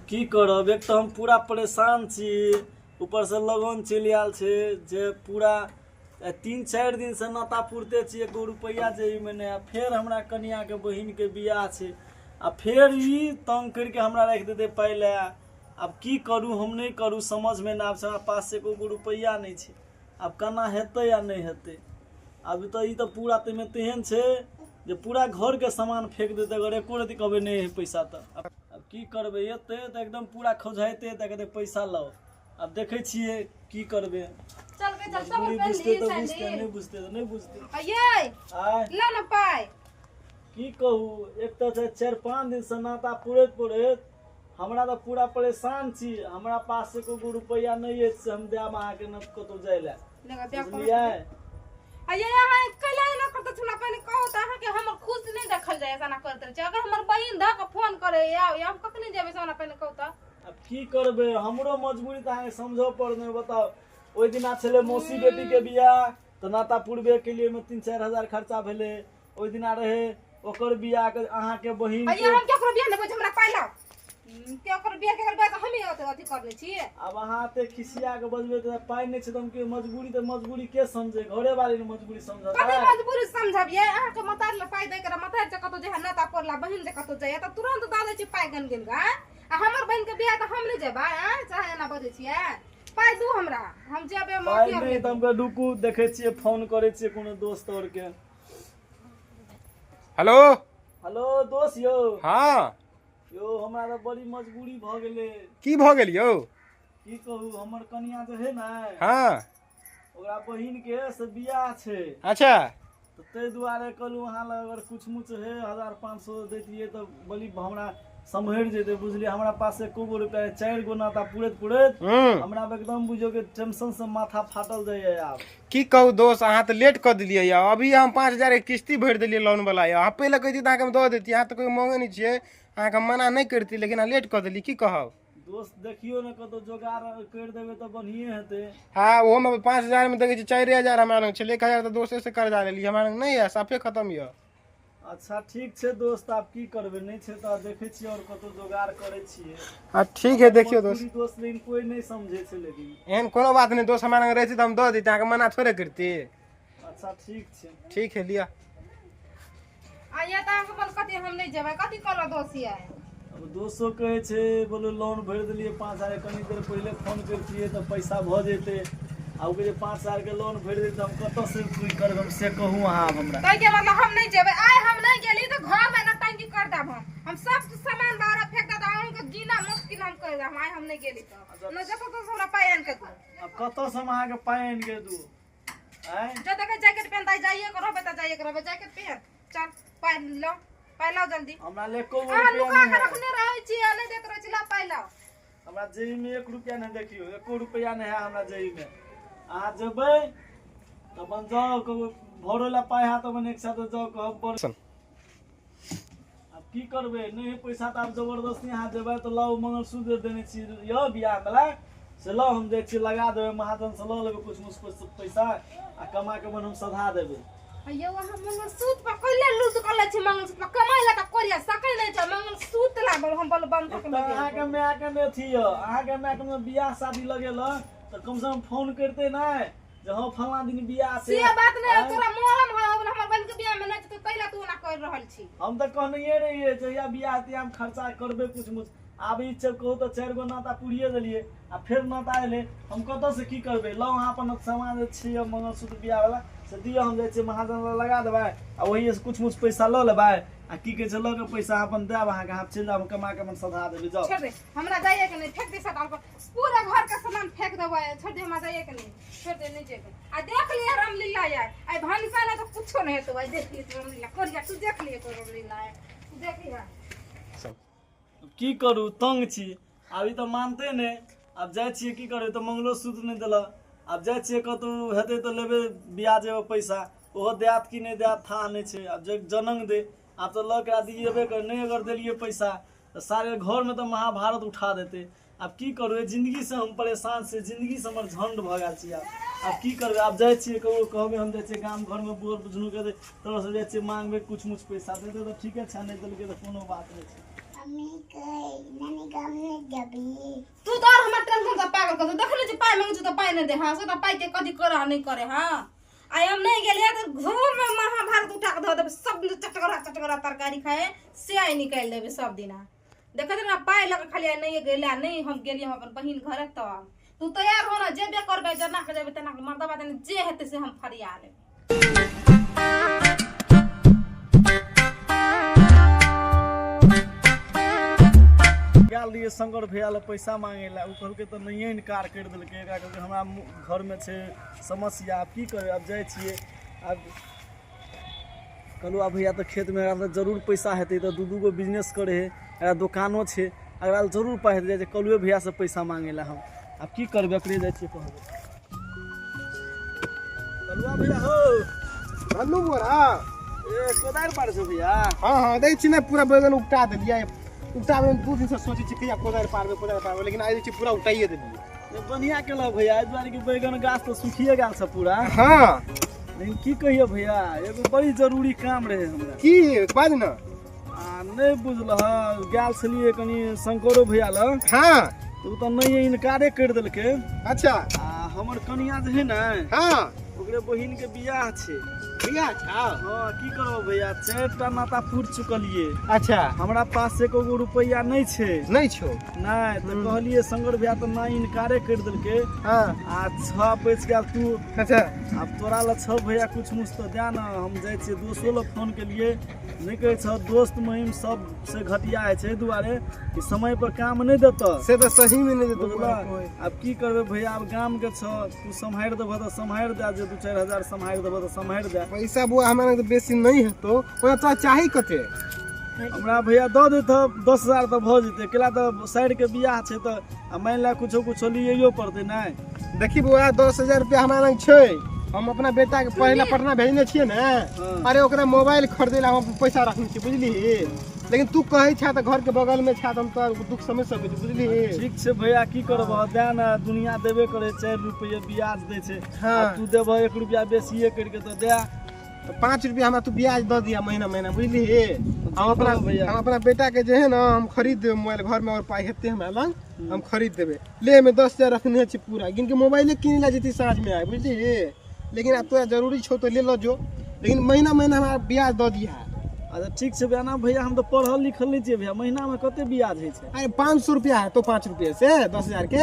की करब, एक तो हम पूरा परेशान छी, ऊपर से लगन चलि आयल छै जे पूरा 3-4 दिन से नाता पुरते छी 1 रुपैया जेबीमे नहि। आ फेर हमरा कनिया के बहिन के बियाह छै आ फेर ई तंग करके हमरा राखि देते पाइ ले। अब की करूँ हम नहीं करूँ समझ में ना आब, हमरा पास 1 रुपैया नहीं छै। अब केना हेतै या नहीं हेतै। अब तो ई तो पूरा तेमे तेहन छै जे पूरा घर के सामान फेंक देते अगर एको रति कहबै नहीं है पैसा तो। अब की करबै, एते तो एकदम पूरा खौझाइते तऽ कहते पैसा लाओ। अब देखे छियै की करबै। चल के चल सब बुझते तो बुझते, नहीं बुझते तो नहीं बुझते। आये ला ना पाई की कहू, एक तो 4-5 दिन से नाता पुरैत हमरा तो पूरा परेशान छी। हमरा पास 1 रुपैया नहीं है से हम देब अहाँके न कतौ जाय ले। बुझलियै? आये यहाँ कला ना करत छला पहले कहो त अहाँ के हमर खुश नहीं देखल जाय, ऐसा ना करत छै। अगर हमर बहिन ध के फोन करे या हम कखनी जेबै सोना पहले कहू त। अब की करबै, हमरो मजबूरी त अहाँके समझो पड़ने। बताओ ओइ दिना छले मौसी बेटी के बियाह त नाता पुरबे के लिए में 3-4 हजार खर्चा भेले। ओइ दिना रहे ओकर बियाह के अहाँके बहिन के। आये हम केकरो बियाह नहीं हमरा पाइ लाओ। केकर बियाह केकर बियाह त हमी अथि करले छी। अब अहाँ ते खिसिया के बजबे त पाइ नहीं छै त हम के मजबूरी त मजबूरी के समझे, घरे वाली ने मजबूरी समझत। कथि मजबूरी समझबिए, अहाँ के मतार ल पाइ दे कर मतार से कतो जे नाता परला बहिन से कतो जाय त तुरंत द दे छी पाइ गन गा। आ हमर बहिन के बियाह त हम नहीं जेबै, चाहे ना बजे छियै। पाइ दू हमरा, हम जेबै पाइ नहीं त हम के रुकू, देखे छियै फोन करे छियै कोनो दोस्त और के। हेलो हेलो दोस्त यो। हाँ यो हमरा तो बड़ी मजबूरी भ गेले। की भ गेल यौ? की कहू, हमर कनिया जे है ना, हाँ ओकरा बहिन के से बियाह छै। अच्छा तो तै दुआरे कहलू अहाँ लग अगर कुछ मुछ है 1500 दैतिए तो बड़ी हमरा सम्हर जेते। बुझलिए? हमरा पास 1 रुपया 4 गो नाता पुरैत हमरा एकदम बुझियो के टेंशन से माथा फाटल जाइए। आब की कहू दोस्त, अहाँ तो लेट कर दिलिए या। अभी हम 5000 के किस्ती भर दिलिए लोन वाला या। अहाँ पहले कहती तो हम दे देती। अहाँ तो कोई मांगे नहीं छिए, अहाँ के मना नहीं करती, लेकिन अहाँ लेट कर दिली। की कहब दोस्त, देखियो ना कतो जोगाड़ कर देबे तो बढ़िए हेते। हाँ वो में 5000 में देखे 4000 हमरा लग छले। 1000 तो दोस्त से कर्जा लेली, हमरा लग नहीं है, साफे खत्म या। अच्छा ठीक छै दोस्त, आप की करबे, नहीं छै त देखे छियै और कतो जोगाड़ करे छियै। हाँ ठीक है, देखियो दोस्त। दोस्त लेकिन कोई नहीं समझे छै। लेकिन एहन कोनो बात नहीं दोस्त, हमरा लग रहती तो हम दे देती, अहाँ के मना थोड़े करती। अच्छा ठीक छै। ठीक है लिया। आये त अहाँ बोल कथि हम नहीं जेबै, कथि कल दोसिया। अब दोस्तों कहे छे बोलो लोन भर दिलिए 5000, कनी देर पहले फोन करतिए तो पैसा भ जेते। आ उ जे 5000 के लोन भर दे त हम कत से कोई करब, हम से कहूं अहाँ हमरा। तै के मतलब हम नहीं जेबै। आइ हम नहीं गेली त घर में नटंकी कर देब। हम सब सामान बाहर फेंक देब, अहाँ के जीना मुश्किल हम कर देब। आइ हम नहीं गेली त न जतो तो हमरा पाइ आन के दू। अब कत से हम अहाँ के पाइ आन के दू? हैं जो तक जैकेट पहनता जाइए करो, बता जाइए करो, जैकेट पहन चल पाइ लो, पाइ लाओ जल्दी। हमरा ले को अहाँ लुका रुपया के रखने रहै छी, आ नहीं देत रहै छी, ला पाइ लाओ। हमरा जेई में 1 रुपया नहीं, देखियो 1 रुपया नहीं है हमरा जेई में। अहाँ जेबै त अपन जाओ भरो ला पाइ हाथ में एक साथ जाओ कहब पर। अब की करबे, नहीं है पैसा त आप जबरदस्ती अहाँ जेबै त लाओ, मंगलसूत्र देने छी यो बियाह वाला से लाओ, हम जे छी लगा देबै महाजन से, ल लेबै कुछ मुछ पैसा आ कमा के मन हम सधा देबै। यो वहाँ मंगलसूत्र पर कइले लूज कले छी। मंगलसूत्र पर कमाई ला त करिया सकै नहीं छ। मंगलसूत्र ला हम बल बंद कर के अहाँ के माय के ने थी यो, अहाँ के माय के बियाह शादी लगेल त कम से कम फोन करते ना जे हां फलाना दिन बियाह छै। से बात नहीं, तोरा मोहरम है हमर बहन के बियाह में नहीं त कैला तू ना कर रहल छी। हम त कहनिए रहिए जहिया बियाह ते हम खर्चा करबे कुछ मुछ। आब ई सब कहू त 4 गो नाता पुरिए देलिए आ फिर नाता एले, हम कत से की करबे। लो अहाँ अपन सामान छी मंगलसूत्र बियाह वाला से दियो, हम जे छी महाजन लगा देबै आ वही से कुछ मुछ पैसा ल लेबै आ की कहे छै ल के पैसा अपन देब अहाँ के, हाथ चल जाब कमा के अपन सधा देबै। जाओ छोड़ दे, हमरा जाइए के नहीं, फेंक दे सटाल पर पूरा घर का सामान फेंक देबै। छोड़ दे, हमरा जाइए के नहीं, छोड़ दे, नहीं जेबै। आ देख लिए रामलीला यार, आई भनसा ना तो कुछो नहीं हेतो। आई देख लिए रामलीला करिया, तू देख लिए तो रामलीला है, तू देख लिया। की करू, तंग छी। अभी तो मानते नहीं। अब जाए छिए की करे तो मंगलसूत्र नहीं दिला। अब जाए छिए कतौ हेते तो लेबे बियाह जेबे पैसा, ओहो देत कि नहीं देत था नहीं छे। अब जे जनंग दे आप तो ल के दिएबे कर, नहीं अगर देलिए पैसा तो सारे घर में तो महाभारत उठा देते। अब की करू, जिंदगी से हम परेशान से, जिंदगी से हमर झंड भ गेल छी। अब की करबे, अब जाए छिए कहबे हम जाए छिए गांव घर में बोर बुझनु के तरह से जाए छिए मांगबे कुछ मुछ पैसा देते तो ठीक है, नहीं देलके तो कोनो बात नहीं छै। मम्मी के नानी गांव में दे हाँ से तो पाई के कदी करा नहीं करे हाँ आई हम नहीं गेलिए तो घूम में महाभारत उठा के धो देबे सब चटकरा तरकारी खाए से आई निकाल देबे सब दिना देखत ना पाई लग खाली नहीं गेला नहीं हम गेलिए हम अपन बहिन घरे तो तू तैयार हो ना जेबे करबे जना के जेबे तना मर्दा बात जे हेते से हम फरिया ले गेल रहिए शंकर भैया ले पैसा मांगे ला उ कहलके तो नहीं इनकार कर देलकै एकरा कहलकै हमरा घर में छै समस्या अब की करे अब जाय छिए अब कहलू अब भैया तो खेत में एकरा जरूर पैसा हेतै तो दू गो बिजनेस करे है एकरा दुकानो छै एकरा जरूर पाइ हेतै कहलू भैया से पैसा मांगे ला हम अब की करबे एकरे जाय छिए कहबे कहलू भैया हो भन्नु मोरा ए कोदार पार छ भैया हाँ दै छी ना पूरा बैगन उपटा देलिए उपटा में 2 दिन से सोचे छी कहिया कोदार पारबे लेकिन आज छी पूरा उठाइए देलिए ये बढ़िया केला भैया आज बार के बैगन गाछ तो सुखिए गेल छ पूरा हाँ लेकिन की कहियो भैया एगो बड़ी जरूरी काम रहे हमरा की बाज ना नहीं बुझल हाँ गेल छलिए कनी शंकरो भैया लग हाँ तो तो नहीं इनकारे कर देलके अच्छा आ हमर कनिया जे है ना हाँ ओकरे बहिन के बियाह छै भैया छा हाँ की करबो भैया 4टा नाता फूट चुकलिए अच्छा हमरा पास एको गो रुपैया नहीं छै नहीं छो नहीं तो कहलिए शंकर भैया तो ना इनकारे कर देलके हाँ आ 6 बच गेल तू अच्छा अब तोरा ला 6 भैया कुछ मुझ तो दे ना हम जाए छे दोस्तों लोग फोन के लिए नहीं कहे छ दोस्त महिम सब से घटिया है छे दुआरे कि समय पर काम नहीं देता से तो सही में नहीं देतो बुझला अब की करबे भैया अब गाम के छ तू संभार देबो तो संभार दे जे 2-4 हजार संभार देबो तो संभार दे पैसा बुआ हमरा तो बेसी नहीं है तो ओना तो चाही कते हमरा भैया दो दे तो 10,000 तो भ जते केला तो साइड के बियाह छे तो मान ला कुछो लियो पड़ते नहीं देखी बुआ 10,000 रुपया हमरा लग छै हम अपना बेटा के पहला पटना भेजने छिए ना अरे ओकरा मोबाइल खरीदे ला हम पैसा रखने छी बुझली लेकिन तू कहे छा तो घर के बगल में छा हम तो दुख समझ सकै छी बुझली ठीक छे भैया की करबो दे ना दुनिया देबे करे 4 रुपया ब्याज दे छे तू देबो 1 रुपया बेसीए करके तो दे 5 रुपया हमरा तू ब्याज द दिया महीना बुझली हम अपना बेटा के जे है ना हम खरीद देब मोबाइल घर में और पाई हेते हमरा लग हम खरीद देबे ले में 10,000 रखने छी पूरा गिन के मोबाइल किन ला जेती साँझ में आए बुझली लेकिन अब तोरा जरूरी छो तो ले लो जो लेकिन महीना हमरा ब्याज द दिया अच्छा ठीक छे भैया ना भैया हम तो पढ़ल लिखल नहीं छे भैया महीना में कते ब्याज है छे अरे 500 रुपया है तो 5 रुपये से 10,000 के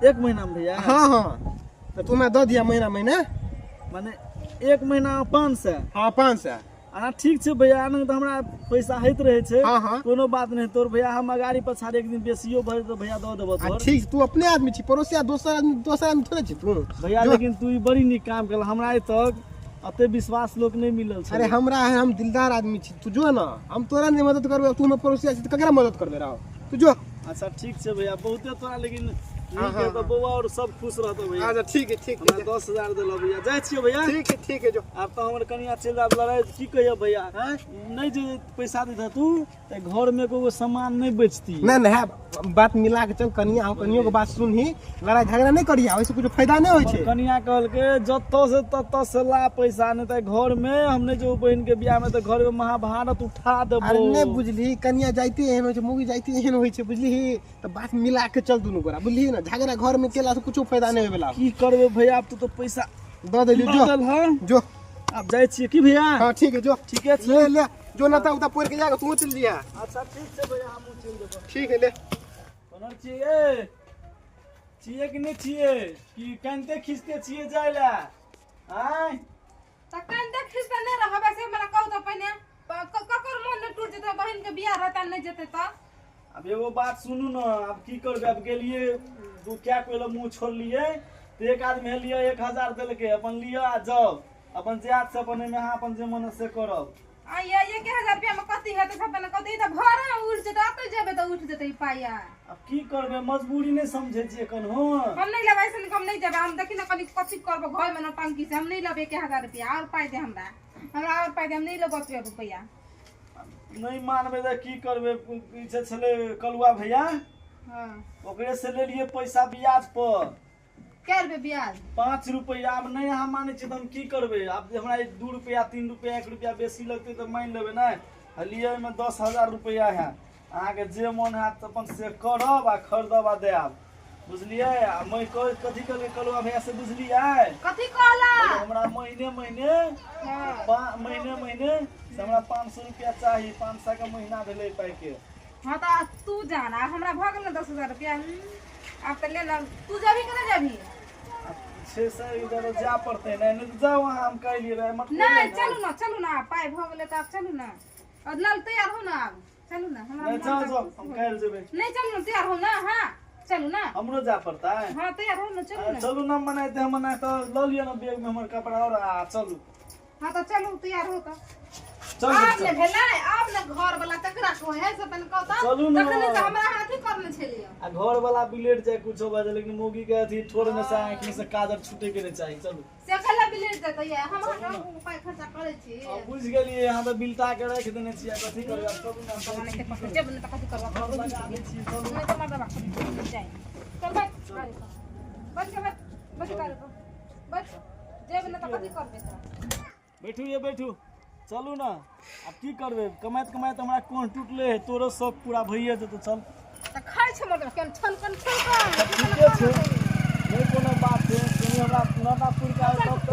एक महीना में भैया हाँ तो तुम्हें दो दिया महीना माने एक महीना में 500 हाँ 500 आ ठीक छे भैया न तो हमरा पैसा हैत रहे छे हाँ कोनो बात नहीं तोर भैया हम अगाड़ी पछाड़ी एक दिन बेसियो भर तो भैया दो देबो तोर ठीक तू अपने आदमी छी पड़ोसिया दोसर आदमी थोड़े छी तू भैया लेकिन तू बड़ी नीक काम केल हमरा आई तक अते विश्वास लोग नहीं मिलल छे अरे हमरा है हम दिलदार आदमी छी तू जो ना हम तोरा नहीं मदद करबे तू हम पड़ोसिया छी तो ककरा मदद करबे रहो तू जो अच्छा ठीक छे भैया बहुते तोरा लेकिन ठीक है तो बउआ और सब खुश रहतो भैया अच्छा ठीक है 10,000 देलो भैया जाय छिए भैया ठीक है जो अब तो हमर कनिया चल जाब लड़ाई की कहियो भैया नहीं जे पैसा दे तू ते घर में कोई सामान नहीं बेचती ना बात मिला के चल कनियो के बात सुन ही लड़ाई झगड़ा नहीं करिया वैसे कुछ फायदा नहीं होय छे कनिया कहल के जत्तो से तत्तो से ला पैसा नहीं त घर में हमने जो बहन के बियाह में तो घर में महाभारत उठा देबो अरे नहीं बुझली कनिया जाइते एहन होय छे मुगी जाइते एहन होय छे बुझली तो बात मिला के चल दुनु गोरा बुझली ना झगड़ा घर में केला से कुछ फायदा नहीं होवेला की करबे भैया अब तो पैसा द देली जो अब जाय छिए की भैया हां ठीक है जो ठीक है ले जो नाता उता पोर के जाके तू चल लिया अच्छा ठीक छे भैया हम चल देबो ठीक है ले कोनर छिए कि नहीं छिए कि कानते खींचते छिए जायला आय त कांदे खिसता नहीं रहबे से हमरा कहू तो पहले ककर मन न टूट जेते बहन के बियाह रहता नहीं जेते त अब एगो बात सुनू ना अब की करबे अब गेलिए दू क्या कोइला मुंह छोड़ लिए तो एक आदमी लिए 1,000 देलके अपन लिया आ जाओ अपन जात से अपन में अपन जे मन से करब आ ये 1,000 रुपया में कथि हेते सब न कथि त भरा उठ जेते त जेबे त उठ जेते पाया अब की करबे मजबूरी नहीं समझे छी एखन हो हम नहीं लेबै से हम नहीं जेबे हम देखि न कनी कथि करबो घर में न टंकी से हम नहीं लेबै 1,000 रुपया और पाई दे हमरा और पाई दे हम नहीं लेबै रुपया नहीं मानबे त की करबे पीछे छले कलुआ भैया हां ओकरे से ले लिए पैसा ब्याज पर क्या रुपया ब्याज 5 रुपया अब नहीं हम माने छी त हम की करबे अब हमरा 2 रुपया 3 रुपया 1 रुपया बेसी लगते तो मान लेबे ना लिए में 10,000 रुपया है आगे जे मन है अपन से करब आ खरीदब आ देब बुझलिए आ मैं कथी कहलू भैया से बुझलिए कथी कहला हमरा महीने हाँ महीने से हमरा 500 रुपया चाहिए 500 का महीना भेले पाई के हाँ तो तू जाना हमरा भऽ गेल 10,000 रुपया अब तो ले ला तू जाबी कि नहीं जाबी 600 इधर जा पड़ते नहीं तो जाओ वहाँ हम कह लिए रहे मतलब नहीं चलू ना पाई भऽ गेले तो अब चलू ना और नल तैयार हो ना अब चलू ना नहीं जाओ हम कह जेबे नहीं चलू ना तैयार हो ना हाँ चलू ना हमरो जा पड़ता है हाँ तैयार हो ना चलू ना चलू ना मनाते हम मनाए तो ल लियो ना बैग में हमर कपड़ा और चलू हाँ तो चलू तैयार हो तो चल आपने भेलै आपने घर वाला तकरा को है से तन कहता चलू ना। तखने से हमरा हाथी करने छलिए आ घर वाला बिलेट जाए कुछो बाजे लेकिन मोगी के अथी थोड़े में से आंख में से काजर छूटे के नहीं चाहिए चलू से कला बिलेट देते है हम पाई खर्चा करे छी अब बुझ गेलिए यहाँ तो बिलता के रख देने छियै कथी करब अब चलू ना हमने के पकड़ जब न कथी करवा घर लगा दै छियै चलू नहीं तो मरदबा जाए चल बैठ गाड़ी पर बैठ के गाड़ी पर बैठ जेब न तो कथी करबे तो बैठू चलू ना अब की करबे कमाइत हमरा कोन टूटले है तोरो सब पूरा भइए जेतो चल त खाइ छ मतलब केन छन ठीके छै नहीं कोनो बात है हमरा नातापुर का सब